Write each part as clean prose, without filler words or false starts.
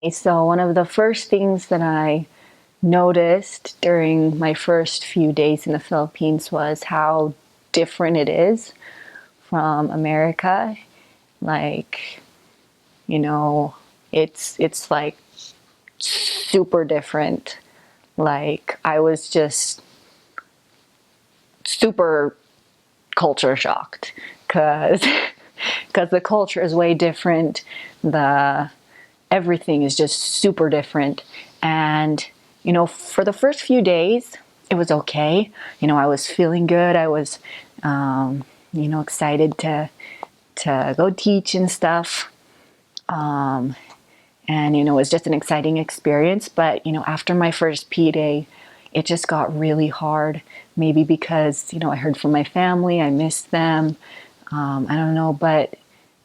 So one of the first things that I noticed during my first few days in the Philippines was how different it is from America. Like, you know, it's like super different. Like I was just super culture shocked because because the culture is way different. The Everything is just super different. And, for the first few days, it was okay. I was feeling good. I was, excited to go teach and stuff. And, it was just an exciting experience. But, after my first P day, it just got really hard. Maybe because, I heard from my family, I missed them. I don't know. But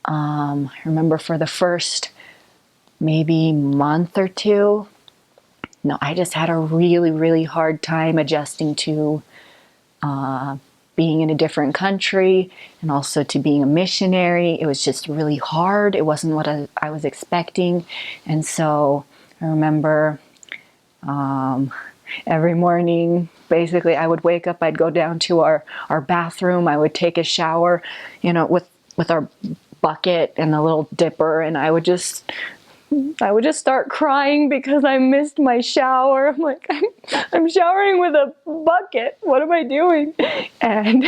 I remember for the first maybe month or two, no, I just had a really, really hard time adjusting to being in a different country and also to being a missionary. It was just really hard. It wasn't what I was expecting. And so I remember every morning, basically, I would wake up, I'd go down to our bathroom, I would take a shower, with our bucket and the little dipper, and I would just start crying because I missed my shower. I'm like, I'm showering with a bucket. What am I doing? And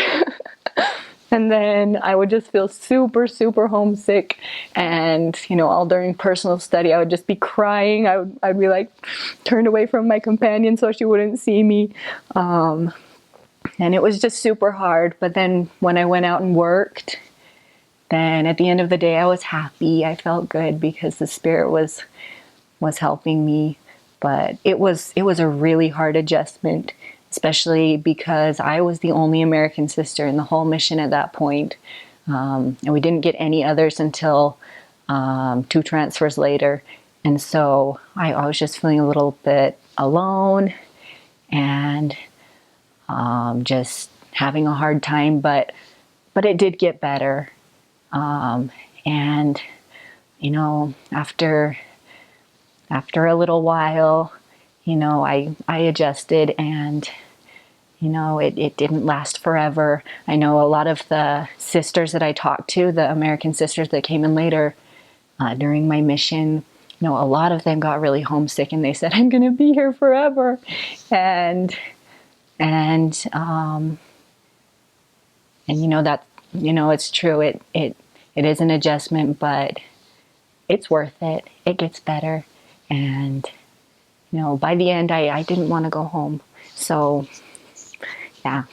and then I would just feel super, super homesick. And, all during personal study, I would just be crying. I'd be like turned away from my companion so she wouldn't see me. And it was just super hard. But then when I went out and worked, then at the end of the day, I was happy. I felt good because the Spirit was helping me. But it was a really hard adjustment, especially because I was the only American sister in the whole mission at that point. And we didn't get any others until 2 transfers later. And so I was just feeling a little bit alone and just having a hard time. But it did get better. And after a little while, I adjusted, and it didn't last forever. I know a lot of the sisters that I talked to, the American sisters that came in later during my mission, a lot of them got really homesick, and they said, "I'm going to be here forever," and and that it's true. It is an adjustment, but it's worth it. It gets better. And, by the end, I didn't want to go home. So, yeah.